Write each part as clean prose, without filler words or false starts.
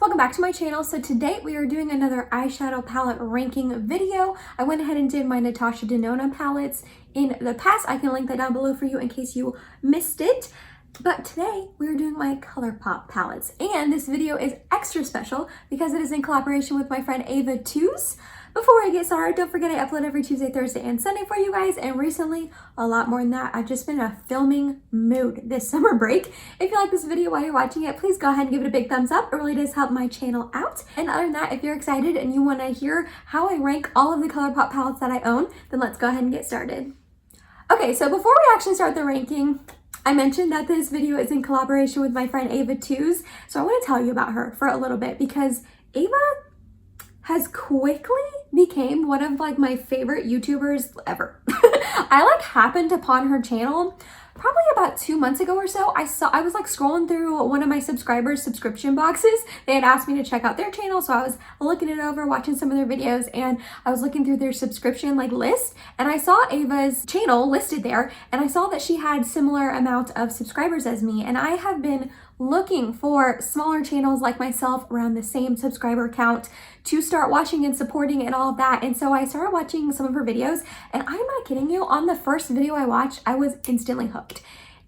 welcome back to my channel. So today we are doing another eyeshadow palette ranking video. I went ahead and did my Natasha Denona palettes in the past. I can link that down below for you in case you missed it. But today we're doing my ColourPop palettes, and this video is extra special because it is in collaboration with my friend Ava Tews. Before I get started, don't forget I upload every Tuesday, Thursday, and Sunday for you guys, and recently, a lot more than that. I've just been in a filming mood this summer break. If you like this video while you're watching it, please go ahead and give it a big thumbs up. It really does help my channel out. And other than that, if you're excited and you want to hear how I rank all of the ColourPop palettes that I own, then let's go ahead and get started. Okay, so before we actually start the ranking, I mentioned that this video is in collaboration with my friend Ava Tews, so I want to tell you about her for a little bit because Ava has quickly became one of my favorite YouTubers ever. I happened upon her channel probably about 2 months ago or so. I was scrolling through one of my subscribers' subscription boxes. They had asked me to check out their channel, so I was looking it over, watching some of their videos, and I was looking through their subscription list, and I saw Ava's channel listed there, and I saw that she had similar amount of subscribers as me, and I have been looking for smaller channels like myself around the same subscriber count to start watching and supporting and all of that. And so I started watching some of her videos, and I'm not kidding you, on the first video I watched, I was instantly hooked.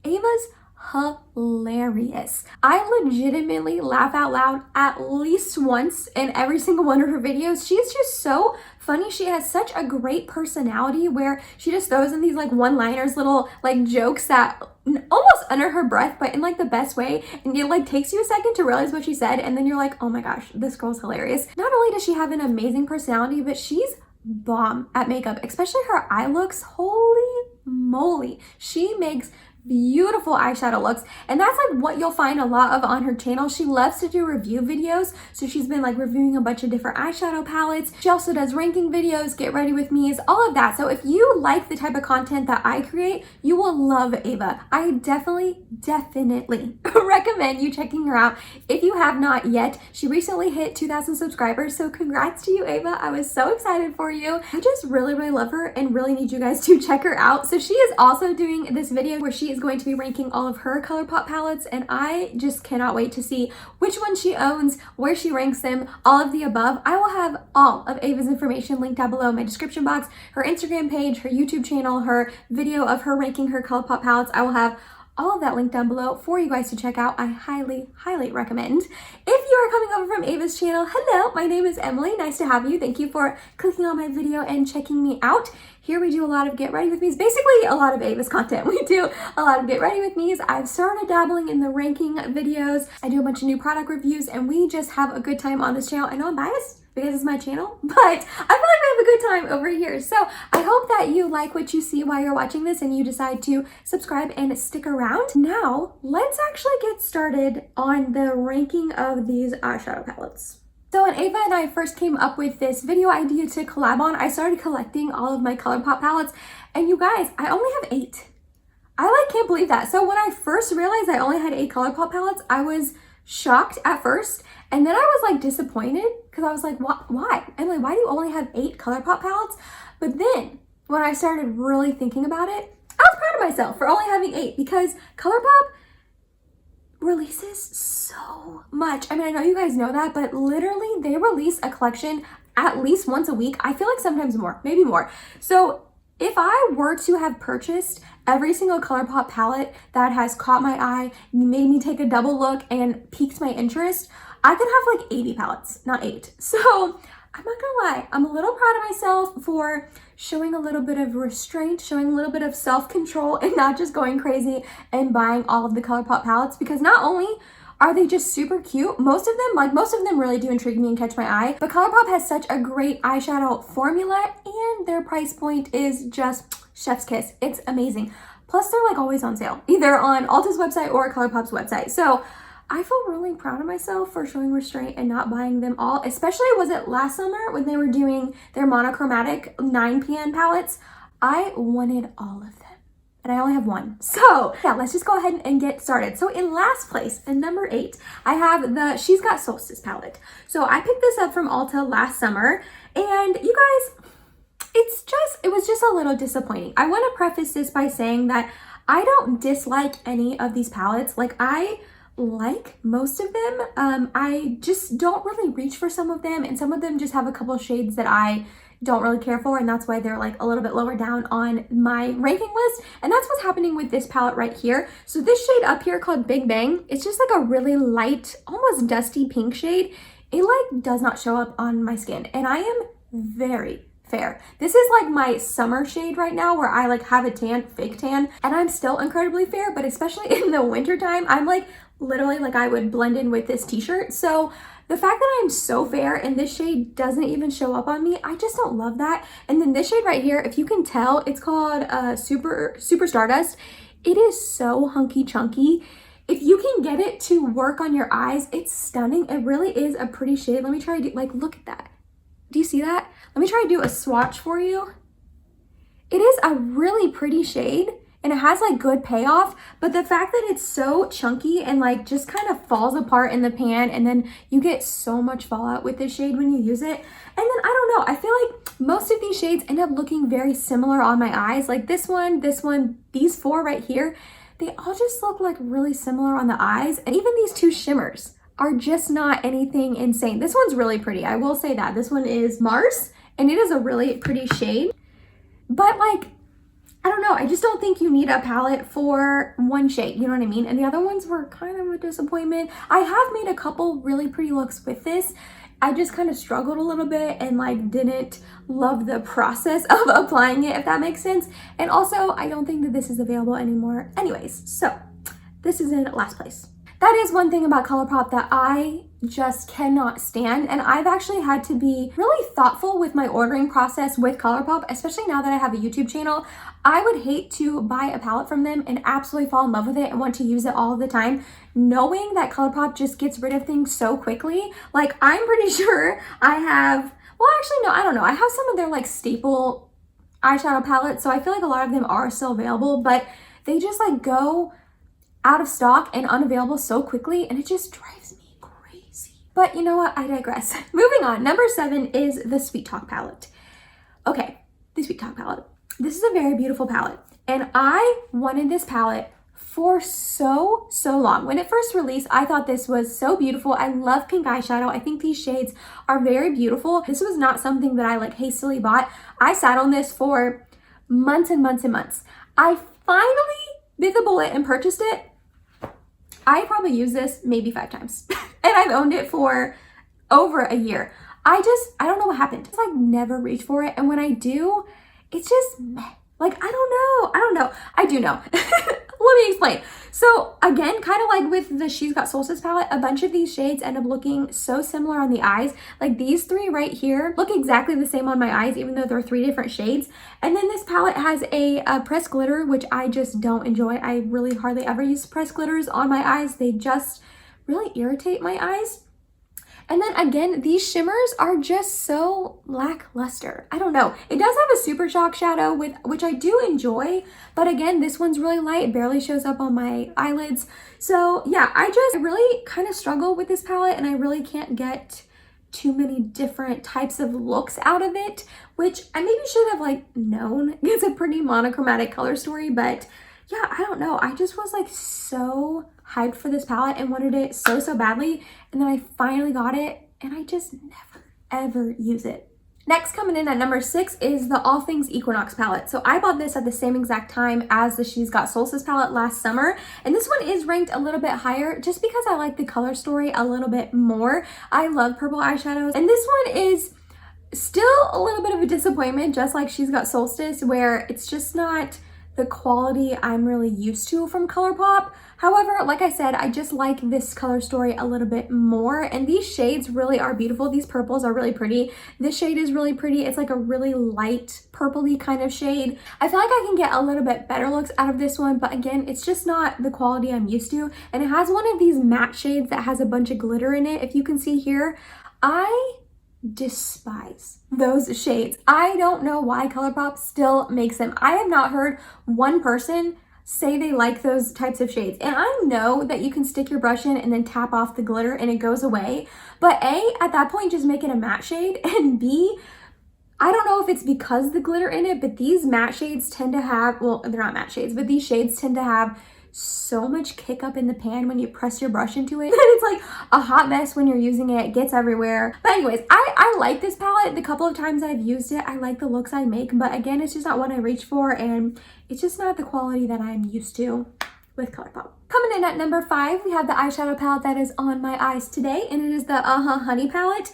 Ava's hilarious. I legitimately laugh out loud at least once in every single one of her videos. She's just so funny. She has such a great personality where she just throws in these one-liners, little jokes that almost under her breath, but in the best way, and it takes you a second to realize what she said, and then you're like, oh my gosh, this girl's hilarious. Not only does she have an amazing personality, but she's bomb at makeup, especially her eye looks. Holy moly, she makes beautiful eyeshadow looks, and that's what you'll find a lot of on her channel. She loves to do review videos, so she's been reviewing a bunch of different eyeshadow palettes. She also does ranking videos, get ready with me's, all of that. So if you like the type of content that I create, you will love Ava. I definitely recommend you checking her out if you have not yet. She recently hit 2,000 subscribers, so congrats to you, Ava. I was so excited for you. I just really love her and really need you guys to check her out. So she is also doing this video where she is going to be ranking all of her ColourPop palettes, and I just cannot wait to see which one she owns, where she ranks them, all of the above. I will have all of Ava's information linked down below in my description box, her Instagram page, her YouTube channel, her video of her ranking her ColourPop palettes. I will have all of that linked down below for you guys to check out. I highly recommend. If you are coming over from Ava's channel, hello, my name is Emily. Nice to have you. Thank you for clicking on my video and checking me out. Here we do a lot of get ready with me's, basically a lot of Ava's content. We do a lot of get ready with me's. I've started dabbling in the ranking videos. I do a bunch of new product reviews, and we just have a good time on this channel. I know I'm biased because it's my channel, but I feel like we have a good time over here. So I hope that you like what you see while you're watching this and you decide to subscribe and stick around. Now, let's actually get started on the ranking of these eyeshadow palettes. So when Ava and I first came up with this video idea to collab on, I started collecting all of my ColourPop palettes, and you guys, I only have 8. I can't believe that. So when I first realized I only had 8 ColourPop palettes, I was shocked at first, and then I was disappointed because I was like, why? Emily, why do you only have 8 ColourPop palettes? But then when I started really thinking about it, I was proud of myself for only having 8 because ColourPop releases so much. I mean, I know you guys know that, but literally they release a collection at least once a week. I feel like sometimes more, maybe more. So if I were to have purchased every single ColourPop palette that has caught my eye, made me take a double look, and piqued my interest, I could have 80 palettes, not 8. So I'm not gonna lie, I'm a little proud of myself for showing a little bit of restraint, showing a little bit of self-control, and not just going crazy and buying all of the ColourPop palettes, because not only are they just super cute, most of them really do intrigue me and catch my eye, but ColourPop has such a great eyeshadow formula, and their price point is just chef's kiss. It's amazing. Plus they're always on sale, either on Ulta's website or ColourPop's website. So I feel really proud of myself for showing restraint and not buying them all, especially was it last summer when they were doing their monochromatic 9PN palettes. I wanted all of them, and I only have 1. So yeah, let's just go ahead and get started. So in last place, at number 8, I have the She's Got Solstice palette. So I picked this up from Ulta last summer, and you guys, it was just a little disappointing. I want to preface this by saying that I don't dislike any of these palettes. I like most of them. I just don't really reach for some of them, and some of them just have a couple shades that I don't really care for, and that's why they're like a little bit lower down on my ranking list. And that's what's happening with this palette right here. So this shade up here called Big Bang, it's just like a really light, almost dusty pink shade. It like does not show up on my skin, and I am very fair. This is like my summer shade right now where I like have a tan, fake tan, and I'm still incredibly fair, but especially in the winter time, I'm like literally like I would blend in with this t-shirt. So the fact that I'm so fair and this shade doesn't even show up on me, I just don't love that. And then this shade right here, if you can tell, it's called Super Stardust. It is so hunky chunky. If you can get it to work on your eyes, it's stunning. It really is a pretty shade. Let me try to do, like, look at that. Do you see that? Let me try to do a swatch for you. It is a really pretty shade, and it has like good payoff, but the fact that it's so chunky and like just kind of falls apart in the pan, and then you get so much fallout with this shade when you use it. And then I don't know, I feel like most of these shades end up looking very similar on my eyes. Like this one, these four right here, they all just look like really similar on the eyes. And even these two shimmers are just not anything insane. This one's really pretty, I will say that. This one is Mars, and it is a really pretty shade. But like, I don't know, I just don't think you need a palette for one shade, you know what I mean? And the other ones were kind of a disappointment. I have made a couple really pretty looks with this. I just kind of struggled a little bit and like didn't love the process of applying it, if that makes sense. And also, I don't think that this is available anymore anyways. So this is in last place. That is one thing about ColourPop that I just cannot stand, and I've actually had to be really thoughtful with my ordering process with ColourPop, especially now that I have a YouTube channel. I would hate to buy a palette from them and absolutely fall in love with it and want to use it all the time, knowing that ColourPop just gets rid of things so quickly. Like, I'm pretty sure I have, well actually no, I don't know, I have some of their like staple eyeshadow palettes, so I feel like a lot of them are still available, but they just like go out of stock and unavailable so quickly, and it just drives me crazy. But you know what, I digress. Moving on, number 7 is the Sweet Talk palette. Okay, the Sweet Talk palette. This is a very beautiful palette, and I wanted this palette for so long. When it first released, I thought this was so beautiful. I love pink eyeshadow. I think these shades are very beautiful. This was not something that I like hastily bought. I sat on this for months and months and months. I finally bit the bullet and purchased it. I probably used this maybe 5 times and I've owned it for over a year. I don't know what happened. It's like never reach for it, and when I do, it's just meh. Like, I don't know. I do know. Let me explain. So again, kind of like with the She's Got Solstice palette, a bunch of these shades end up looking so similar on the eyes. Like these 3 right here look exactly the same on my eyes, even though they're 3 different shades. And then this palette has a pressed glitter, which I just don't enjoy. I really hardly ever use pressed glitters on my eyes. They just really irritate my eyes. And then again, these shimmers are just so lackluster. I don't know. It does have a super shock shadow, which I do enjoy, but again, this one's really light. It barely shows up on my eyelids. So yeah, I really kind of struggle with this palette, and I really can't get too many different types of looks out of it, which I maybe should have like known. It's a pretty monochromatic color story, but yeah, I don't know. I just was like so hyped for this palette and wanted it so badly, and then I finally got it, and I just never ever use it. Next, coming in at number 6 is the All Things Equinox palette. So I bought this at the same exact time as the She's Got Solstice palette last summer, and this one is ranked a little bit higher just because I like the color story a little bit more. I love purple eyeshadows, and this one is still a little bit of a disappointment, just like She's Got Solstice, where it's just not the quality I'm really used to from ColourPop. However, like I said, I just like this color story a little bit more, and these shades really are beautiful. These purples are really pretty. This shade is really pretty. It's like a really light purpley kind of shade. I feel like I can get a little bit better looks out of this one, but again, it's just not the quality I'm used to. And it has one of these matte shades that has a bunch of glitter in it. If you can see here, I despise those shades. I don't know why ColourPop still makes them. I have not heard one person say they like those types of shades. And I know that you can stick your brush in and then tap off the glitter and it goes away. But A, at that point, just make it a matte shade. And B, I don't know if it's because the glitter in it, but these matte shades tend to have, well, they're not matte shades, but these shades tend to have so much kick up in the pan when you press your brush into it. It's like a hot mess when you're using it. It gets everywhere. But anyways, I like this palette. The couple of times I've used it, I like the looks I make. But again, it's just not what I reach for. And it's just not the quality that I'm used to with ColourPop. Coming in at number 5, we have the eyeshadow palette that is on my eyes today. And it is the Honey palette.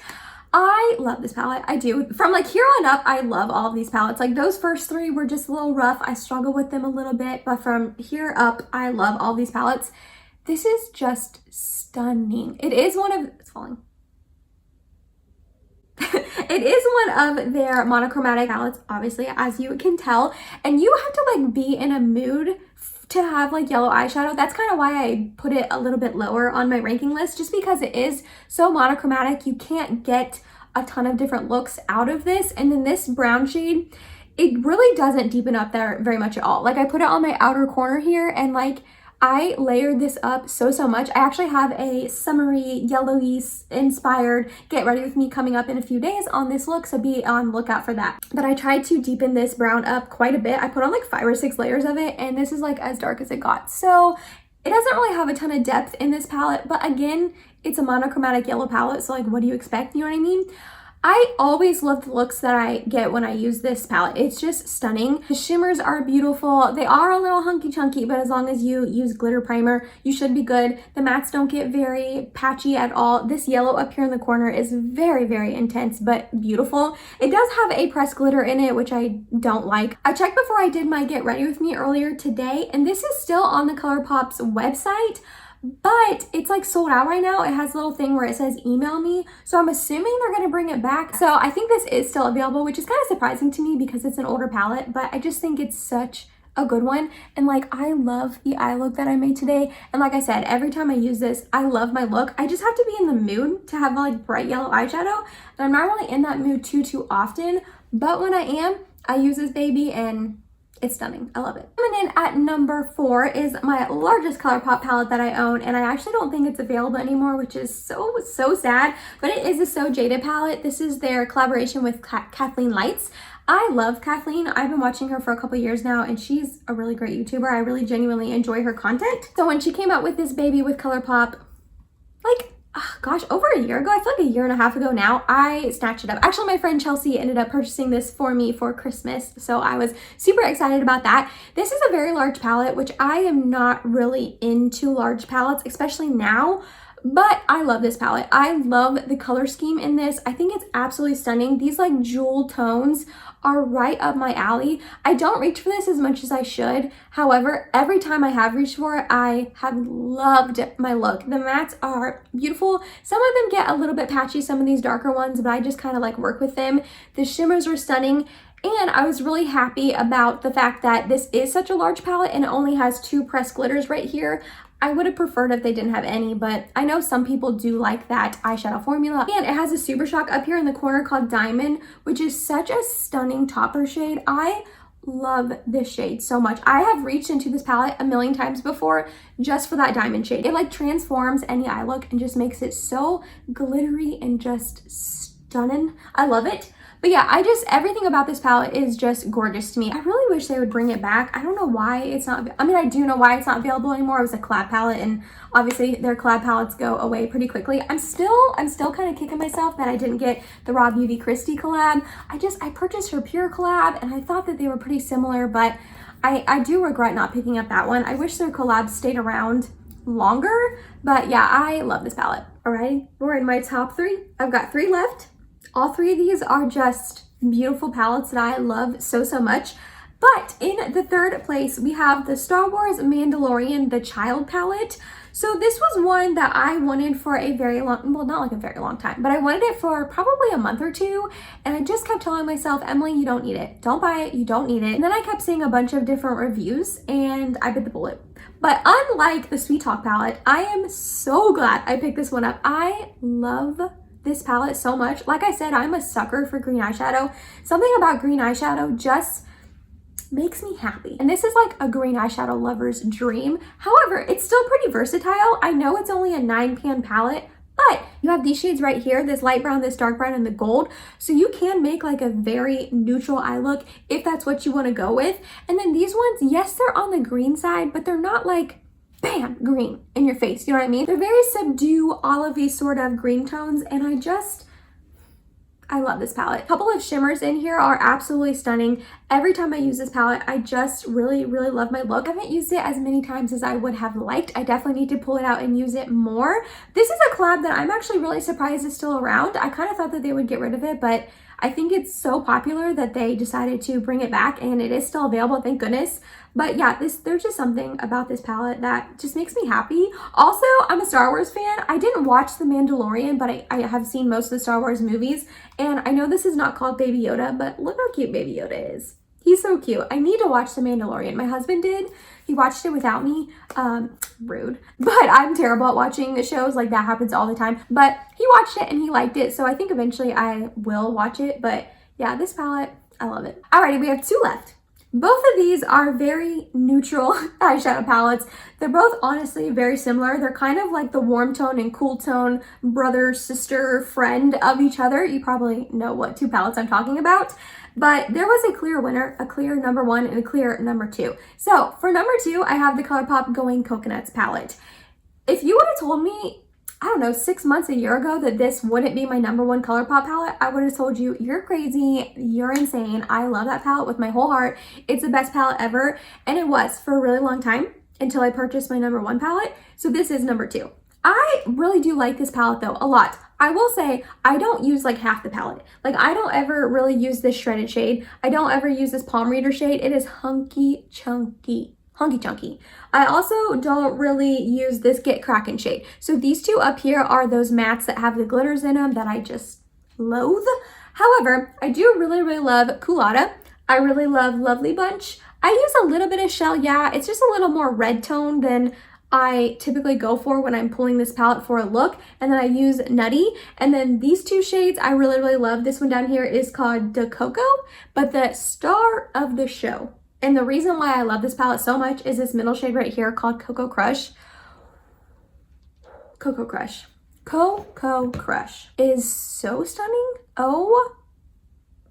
I love this palette. I do. From like here on up, I love all of these palettes. Like those first 3 were just a little rough. I struggle with them a little bit, but from here up, I love all these palettes. This is just stunning. It is one of, it's falling. It is one of their monochromatic palettes, obviously, as you can tell. And you have to like be in a mood to have like yellow eyeshadow. That's kind of why I put it a little bit lower on my ranking list, just because it is so monochromatic. You can't get a ton of different looks out of this. And then this brown shade, it really doesn't deepen up there very much at all. Like I put it on my outer corner here and like I layered this up so much. I actually have a summery, yellowy inspired get ready with me coming up in a few days on this look, so be on lookout for that. But I tried to deepen this brown up quite a bit. I put on like 5 or 6 layers of it, and this is like as dark as it got. So it doesn't really have a ton of depth in this palette, but again, it's a monochromatic yellow palette, so like what do you expect, you know what I mean? I always love the looks that I get when I use this palette. It's just stunning. The shimmers are beautiful. They are a little hunky chunky, but as long as you use glitter primer, you should be good. The mattes don't get very patchy at all. This yellow up here in the corner is very intense, but beautiful. It does have a pressed glitter in it, which I don't like. I checked before I did my Get Ready With Me earlier today, and this is still on the ColourPop's website, but it's like sold out right now. It has a little thing where it says email me, so I'm assuming they're going to bring it back. So I think this is still available, which is kind of surprising to me because it's an older palette, but I just think it's such a good one. And like I love the eye look that I made today, and like I said, every time I use this I love my look. I just have to be in the mood to have like bright yellow eyeshadow, and I'm not really in that mood too often, but when I am, I use this baby and it's stunning. I love it. Coming in at number 4 is my largest ColourPop palette that I own, and I actually don't think it's available anymore, which is so sad, but it is the So Jaded palette. This is their collaboration with Kathleen Lights. I love Kathleen. I've been watching her for a couple years now, and she's a really great YouTuber. I really genuinely enjoy her content. So when she came out with this baby with ColourPop, like, gosh, over a year ago, I feel like a year and a half ago now, I snatched it up. Actually, my friend Chelsea ended up purchasing this for me for Christmas, so I was super excited about that. This is a very large palette, which I am not really into large palettes, especially now, but I love this palette. I love the color scheme in this. I think it's absolutely stunning. These like jewel tones are right up my alley. I don't reach for this as much as I should. However, every time I have reached for it, I have loved my look. The mattes are beautiful. Some of them get a little bit patchy, some of these darker ones, but I just kind of like work with them. The shimmers are stunning. And I was really happy about the fact that this is such a large palette and it only has 2 pressed glitters right here. I would have preferred if they didn't have any, but I know some people do like that eyeshadow formula. And it has a Super Shock up here in the corner called Diamond, which is such a stunning topper shade. I love this shade so much. I have reached into this palette a million times before just for that diamond shade. It like transforms any eye look and just makes it so glittery and just stunning. I love it. But yeah, everything about this palette is just gorgeous to me. I really wish they would bring it back. I don't know why it's not, I mean, I do know why it's not available anymore. It was a collab palette, and obviously their collab palettes go away pretty quickly. I'm still kind of kicking myself that I didn't get the Raw Beauty Christie collab. I purchased her Pure collab, and I thought that they were pretty similar, but I do regret not picking up that one. I wish their collab stayed around longer, but yeah, I love this palette. Alrighty, we're in my top 3. I've got 3 left. All 3 of these are just beautiful palettes that I love so much. But in the 3rd place, we have the Star Wars Mandalorian The Child palette. So this was one that I wanted for a very long, well, not like a very long time, but I wanted it for probably a month or 2. And I just kept telling myself, Emily, you don't need it. Don't buy it. You don't need it. And then I kept seeing a bunch of different reviews and I bit the bullet. But unlike the Sweet Talk palette, I am so glad I picked this one up. I love this palette so much. Like I said, I'm a sucker for green eyeshadow. Something about green eyeshadow just makes me happy. And this is like a green eyeshadow lover's dream. However, it's still pretty versatile. I know it's only a 9pan palette, but you have these shades right here, this light brown, this dark brown, and the gold. So you can make like a very neutral eye look if that's what you want to go with. And then these ones, yes, they're on the green side, but they're not like bam, green in your face. You know what I mean? They're very subdued, olivey sort of green tones, and I love this palette. A couple of shimmers in here are absolutely stunning. Every time I use this palette, I just really, really love my look. I haven't used it as many times as I would have liked. I definitely need to pull it out and use it more. This is a collab that I'm actually really surprised is still around. I kind of thought that they would get rid of it, but I think it's so popular that they decided to bring it back, and it is still available, thank goodness. But yeah, there's just something about this palette that just makes me happy. Also, I'm a Star Wars fan. I didn't watch The Mandalorian, but I have seen most of the Star Wars movies, and I know this is not called Baby Yoda, but look how cute Baby Yoda is. He's so cute. I need to watch The Mandalorian. My husband did. He watched it without me. Rude. But I'm terrible at watching shows. Like, that happens all the time. But he watched it and he liked it. So I think eventually I will watch it. But yeah, this palette, I love it. Alrighty, we have 2 left. Both of these are very neutral eyeshadow palettes. They're both honestly very similar. They're kind of like the warm tone and cool tone brother, sister, friend of each other. You probably know what 2 palettes I'm talking about. But there was a clear winner, a clear number 1 and a clear number 2. So for number 2, I have the ColourPop Going Coconuts palette. If you would have told me, I don't know, 6 months, a year ago that this wouldn't be my number 1 ColourPop palette, I would have told you, you're crazy, you're insane. I love that palette with my whole heart. It's the best palette ever. And it was for a really long time until I purchased my number 1 palette. So this is number 2. I really do like this palette though, a lot. I will say I don't use like half the palette. Like, I don't ever really use this shredded shade. I don't ever use this palm reader shade. It is hunky chunky. I also don't really use this Get Crackin' shade. So these 2 up here are those mattes that have the glitters in them that I just loathe. However, I do really, really love Culotta. I really love Lovely Bunch. I use a little bit of Shell, yeah. It's just a little more red tone than I typically go for when I'm pulling this palette for a look. And then I use Nutty. And then these 2 shades I really, really love. This one down here is called De Coco, but the star of the show. And the reason why I love this palette so much is this middle shade right here called Coco Crush. Coco Crush. Coco Crush is so stunning. Oh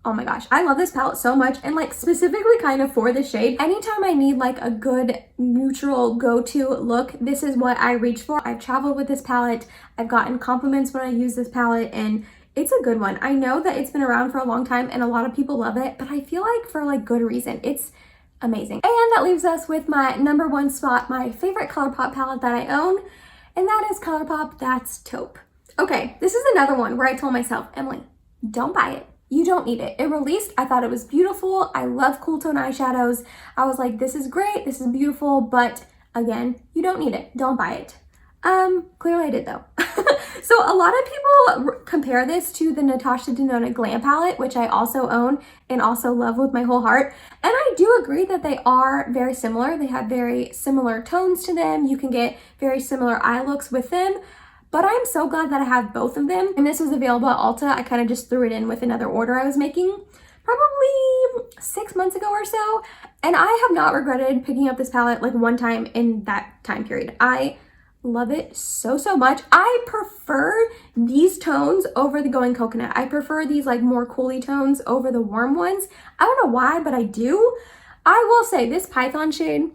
my gosh. I love this palette so much, and like specifically kind of for this shade. Anytime I need like a good neutral go-to look, this is what I reach for. I've traveled with this palette. I've gotten compliments when I use this palette, and it's a good one. I know that it's been around for a long time and a lot of people love it, but I feel like for like good reason. It's amazing. And that leaves us with my number 1 spot, my favorite ColourPop palette that I own, and that is ColourPop That's Taupe. Okay, this is another one where I told myself, Emily, don't buy it. You don't need it. It released, I thought it was beautiful. I love cool tone eyeshadows. I was like, this is great, this is beautiful, but again, you don't need it. Don't buy it. Clearly I did though. So a lot of people compare this to the Natasha Denona Glam palette, which I also own and also love with my whole heart. And I do agree that they are very similar. They have very similar tones to them. You can get very similar eye looks with them. But I'm so glad that I have both of them. And this was available at Ulta. I kind of just threw it in with another order I was making probably 6 months ago or so. And I have not regretted picking up this palette like one time in that time period. I love it so, so much. I prefer these tones over the Going Coconut. I prefer these like more coolie tones over the warm ones. I don't know why, but I do. I will say this Python shade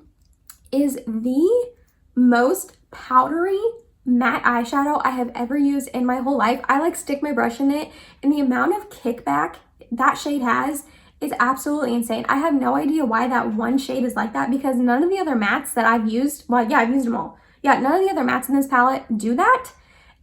is the most powdery matte eyeshadow I have ever used in my whole life. I like stick my brush in it, and the amount of kickback that shade has is absolutely insane. I have no idea why that one shade is like that, because none of the other mattes that I've used, well, yeah, I've used them all. Yeah, none of the other mattes in this palette do that.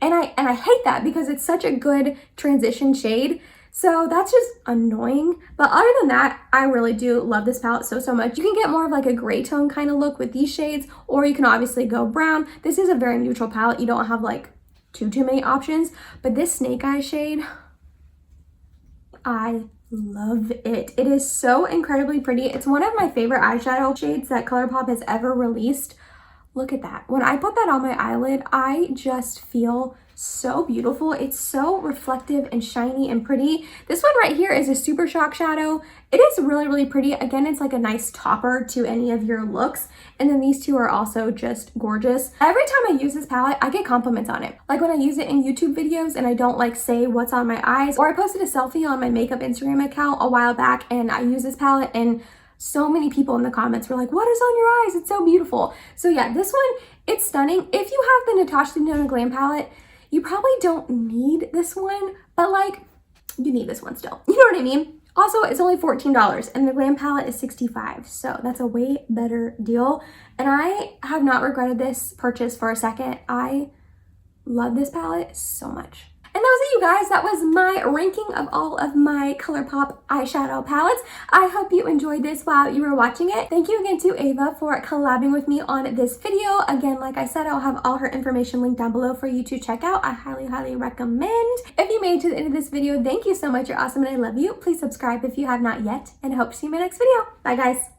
And I hate that because it's such a good transition shade. So that's just annoying. But other than that, I really do love this palette so, so much. You can get more of like a gray tone kind of look with these shades, or you can obviously go brown. This is a very neutral palette. You don't have like too many options. But this Snake Eye shade, I love it. It is so incredibly pretty. It's one of my favorite eyeshadow shades that ColourPop has ever released. Look at that. When I put that on my eyelid, I just feel so beautiful. It's so reflective and shiny and pretty. This one right here is a Super Shock shadow. It is really, really pretty. Again, it's like a nice topper to any of your looks. And then these two are also just gorgeous. Every time I use this palette, I get compliments on it. Like when I use it in YouTube videos and I don't like say what's on my eyes, or I posted a selfie on my makeup Instagram account a while back and I use this palette, and so many people in the comments were like, what is on your eyes? It's so beautiful. So yeah, this one It's stunning. If you have the Natasha Denona Glam palette, you probably don't need this one, but like, you need this one still. You know what I mean? Also, it's only $14 and the Glam palette is $65, so that's a way better deal. And I have not regretted this purchase for a second. I love this palette so much. And that was it, you guys. That was my ranking of all of my ColourPop eyeshadow palettes. I hope you enjoyed this while you were watching it. Thank you again to Ava for collabing with me on this video. Again, like I said, I'll have all her information linked down below for you to check out. I highly, highly recommend. If you made it to the end of this video, thank you so much. You're awesome and I love you. Please subscribe if you have not yet, and I hope to see you in my next video. Bye, guys.